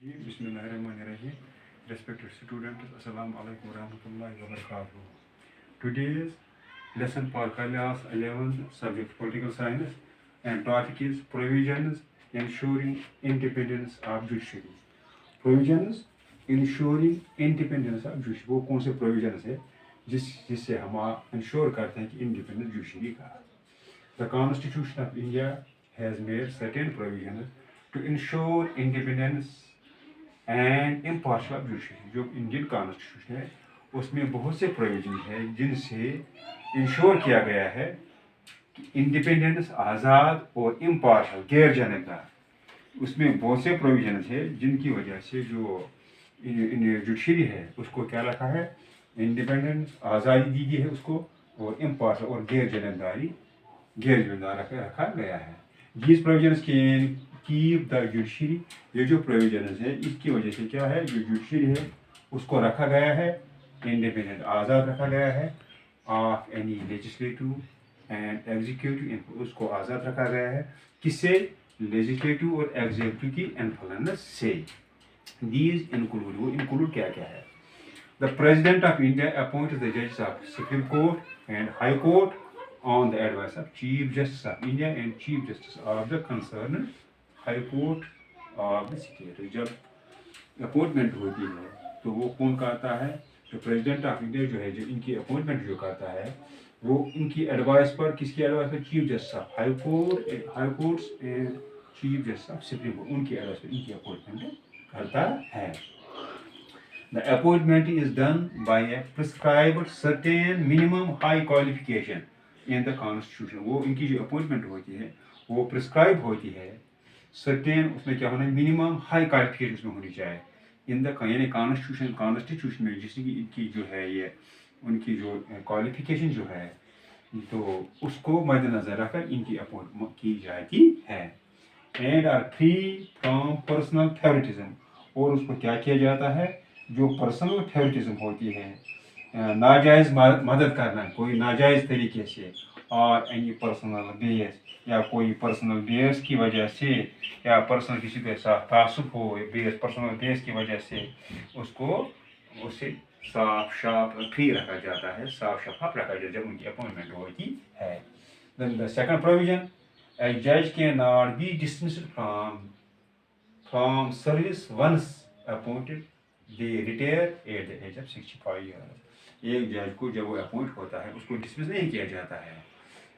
Bismillahirrahmanirrahim. Respected students, Assalamu alaikum warahmatullahi wabarakatuh. Today's lesson for class 11, subject political science, and topic is provisions ensuring independence of judiciary. Provisions ensuring independence of judiciary. वो कौन से provisions है जिससे हम ensure करते हैं कि independent judiciary का. The Constitution of India has made certain provisions to ensure independence and impartial judiciary. जो इंडियन कॉन्स्टिट्यूशन है उसमें बहुत से प्रोविजन है जिनसे इंश्योर किया गया है कि इंडिपेंडेंस, आज़ाद और इम्पार्शल, गैर जानबदार. उसमें बहुत से प्रोविजन है जिनकी वजह से जो जुडिशरी है उसको क्या रखा है, इंडिपेंडेंस, आज़ादी दी गई है उसको, और इम्पार्शल और गैर जानबदार रखा गया है. These provision keep the judiciary. ये जो प्रोविजन है इसकी वजह से क्या है, जो जुडिशरी है उसको रखा गया है इंडिपेंडेंट, आज़ाद रखा गया है of any legislative and executive. उसको आज़ाद रखा गया है किससे, लेजिस्लेटिव और एग्जीक्यूटिव की इन्फ्लुएंस से. दीज इंक्लूड, वो इंक्लूड क्या क्या है. The president of India appoints the जजेस of supreme court and high court on the advice of Chief Justice of India and Chief Justice of the concerned High Court of the state. जब appointment होती है तो वो कौन करता है, तो प्रेसिडेंट ऑफ इंडिया जो है, जो इनकी अपॉइंटमेंट जो करता है वो इनकी एडवाइस पर, किसकी एडवाइस पर, chief justice of high courts and chief justice of supreme court, उनकी एडवाइस पर इनकी अपॉइंटमेंट करता है. The appointment is done by a prescribed certain minimum high qualification in the constitution. वो इनकी जो अपॉइंटमेंट होती है वो प्रिस्क्राइब होती है सर्टेन, उसमें क्या होना है, मिनिमम हाई क्वालिफिकेशन उसमें होनी चाहिए इन द, यानी कॉन्स्टिट्यूशन में जिसकी इनकी जो है ये उनकी जो क्वालिफिकेशन जो है तो उसको मद्देनजर रखकर इनकी अपॉइंटमेंट की जाती है. And are free from personal favouritism. और उसको क्या किया जाता है, जो पर्सनल फेवरेटिज्म होती है, नाजायज़ मदद करना कोई नाजायज़ तरीके से, और एनी पर्सनल बेस, या कोई पर्सनल बेस की वजह से, या पर्सनल किसी के साथ तासुब हो बेस, पर्सनल बेस की वजह से उसको उसे साफ शाफ फ्री रखा जाता है, साफ शफाफ रखा जाता है जब उनकी अपॉइंटमेंट होती है. Then the second provision, a judge cannot be dismissed from service once appointed. They retire at the age of 65 years. एक जज को जब वो अपॉइंट होता है उसको डिसमिस नहीं किया जाता है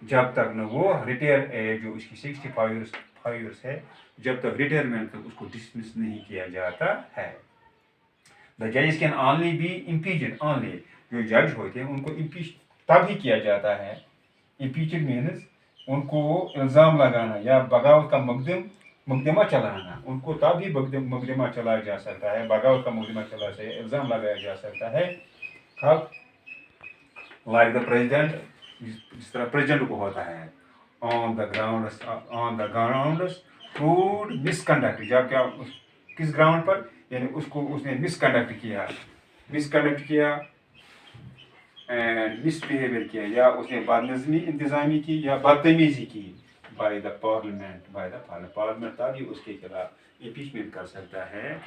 जब तक न वो रिटायर एज जो उसकी 65 ईयर्स है, जब तक रिटायरमेंट तक उसको डिसमिस नहीं किया जाता है. द जजेस can only be impeached. Only जो जज होते हैं उनको इम्पीच तब ही किया जाता है. इम्पीच्ड मीन्स उनको इल्ज़ाम लगाना या बगावत का मुकदमा चलाना, उनको तब ही मुकदमा चलाया जा सकता है, बगावत का मुकदमा चला से इल्ज़ाम लगाया जा सकता है कब, लाइक द प्रेसिडेंट, जिस तरह प्रेसिडेंट को होता है, on the grounds proved misconduct. जब क्या, किस ग्राउंड पर, यानी उसने मिसकंडक्ट किया एंड मिसबिहेवियर किया, या उसने बदनज़मी इंतज़ामी की या बदतमीज़ी की, बाय द पार्लियामेंट तभी उसके खिलाफ इम्पीचमेंट कर सकता है.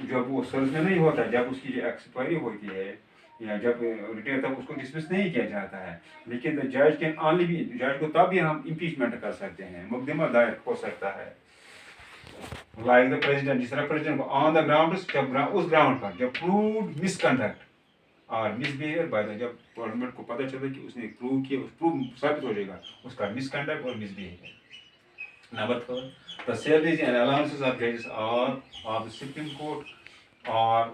जब वो सर्विस में नहीं होता, जब उसकी जो एक्सपायरी होती है या जब रिटायर तक उसको डिसमिस नहीं किया जाता है. लेकिन द जज कैन ओनली बी, जज को तब भी हम इम्पीचमेंट कर सकते हैं, मुकदमा दायर हो सकता है. लाइक द प्रेसिडेंट, जिस तरह प्रेसिडेंट को ऑन द ग्राउंड, जब उस ग्राउंड पर जब प्रूव्ड मिसकंडक्ट और मिसबिहेवियर बाय द, जब गवर्नमेंट को पता चला कि उसने प्रूव किया, उस प्रूव साबित हो जाएगा उसका मिसकंडक्ट और misbehaviour. Number 4, the salaries and allowances of judges of the Supreme Court are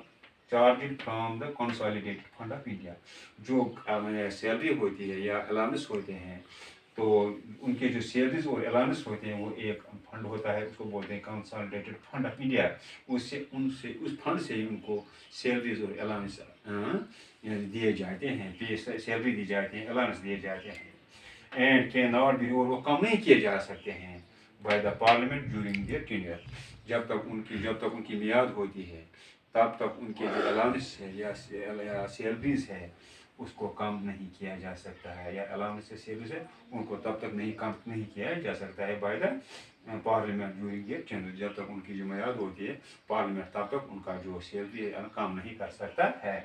charged from the consolidated fund of India. जो सैलरी होती है या अलाउंस होते हैं तो उनके जो सैलरीज और अलाउंस होते हैं वो एक फंड होता है, उसको बोलते हैं कंसोलिडेटेड फंड ऑफ इंडिया. उस फंड से ही उनको सैलरीज और अलाउंस दिए जाते हैं, सैलरी दी जाती है, अलाउंस दिए जाते हैं. एंड कैन नॉट बी, और वो कम नहीं किए जा सकते हैं by the parliament during their tenure. जब तक उनकी मियाद होती है तब तक उनके जो अलाउंस है या सैलरीज है اس کو کم نہیں کیا جا سکتا ہے, یا الاؤنس سیلز ہے ان کو تب تک کم نہیں کیا جا سکتا ہے by the parliament during air change, جب تک ان کی جو میعاد ہوتی ہے پارلیمنٹ تب تک ان کا جو سیلری کم نہیں کر سکتا ہے.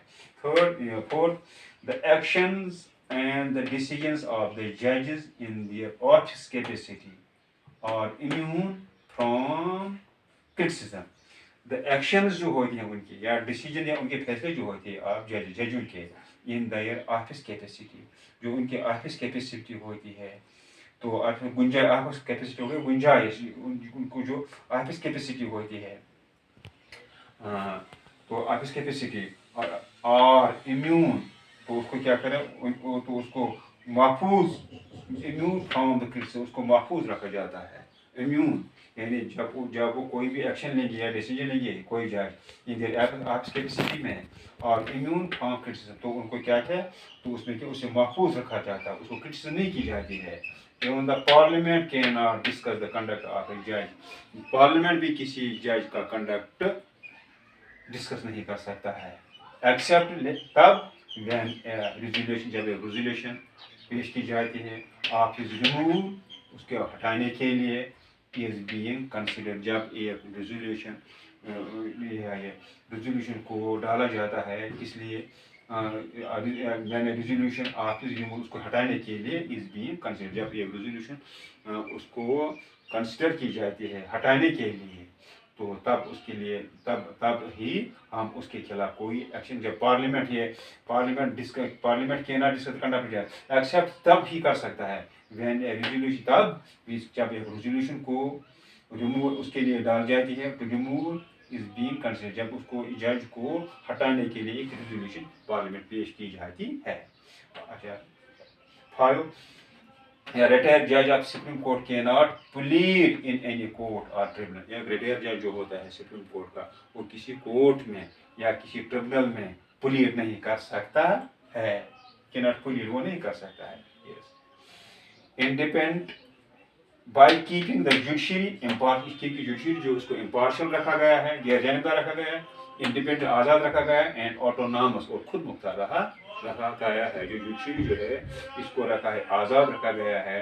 Fourth, the actions and the decisions of the judges in their office capacity are immune from criticism. The actions جو ہوتی ہیں ان کی یا ڈیسیجن یا ان کے فیصلے جو ہوتے ہیں آپ ججوں کے ان دیئر آفس کیپیسٹی, جو ان کی آفس کیپیسٹی ہوتی ہے, تو آفس کیپیسٹی ہو گئی گنجائش, ان کو جو آفس کیپیسٹی ہوتی ہے, تو آفس کیپیسٹی اور امیون, تو اس کو کیا کریں, تو اس کو محفوظ, امیون فرام دا کرٹیسزم, اس کو محفوظ رکھا جاتا ہے. امیون یعنی جب وہ کوئی بھی ایکشن لیں گے یا ڈیسیجن لیں گے کوئی جج ان آفس کیپیسٹی میں, اور امیون فرام کرٹیسزم, تو ان کو کیا ہے, تو اس میں کہ اسے محفوظ رکھا جاتا ہے, اس کو کرٹیسزم نہیں کی جاتی ہے. Even the parliament cannot discuss the conduct of a judge. Parliament بھی کسی جج کا کنڈکٹ ڈسکس نہیں کر سکتا ہے, ایکسیپٹ تب وین ریزولیوشن, جب ایک ریزولیوشن پیش کی جاتی ہے آف ہز ریموو, اس کے ہٹانے کے لیے, از بینگ کنسیڈر, جب ایک ریزولیوشن کو ڈالا جاتا ہے, اس لیے ریزولیوشن آف ہز ریموو, اس کو ہٹانے کے لیے از بینگ کنسیڈر, جب ایک ریزولیوشن اس کو کنسیڈر کی جاتی ہے ہٹانے کے لیے, تو تب اس کے لیے تب ہی ہم اس کے خلاف کوئی ایکشن, جب پارلیمنٹ کے ناٹ ڈسکس کنڈکٹ جائے ایکسیپٹ تب ہی کر سکتا ہے, وین اے ریزولیوشن, تب جب ایک ریزولیوشن کو ریموو اس کے لیے ڈال جاتی ہے, تو ریموو از بینگ کنسیڈر, جب اس کو جج کو ہٹانے کے لیے ایک ریزولیوشن پارلیمنٹ پیش کی جاتی ہے. اچھا 5, a retired judge of Supreme Court cannot plead in any court or tribunal. ایک ریٹائر جج جو ہوتا ہے سپریم کورٹ کا, وہ کسی کورٹ میں یا کسی ٹربونل میں پلیڈ نہیں کر سکتا ہے, cannot plead, وہ نہیں کر سکتا ہے. Yes. Independent by keeping the judiciary impartial, judiciary جو اس کو امپارشل رکھا گیا ہے, غیر جانبدار رکھا گیا ہے, انڈیپینڈنٹ آزاد رکھا گیا ہے, اینڈ آٹونامس, اور خود مختار رکھا گیا ہے. جو جوڈیشری جو ہے اس کو رکھا ہے, آزاد رکھا گیا ہے,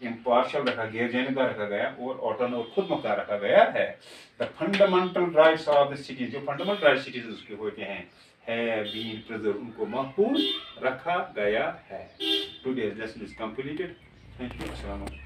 امپارشل رکھا, غیر جانبدار رکھا گیا, اور خود مختار رکھا گیا ہے. The fundamental rights of the cities, جو فنڈامنٹل رائٹس سٹیزنز کے ہوتے ہیں, have been preserved, ان کو محفوظ رکھا گیا ہے. Today's lesson is completed. Thank you. السلام علیکم.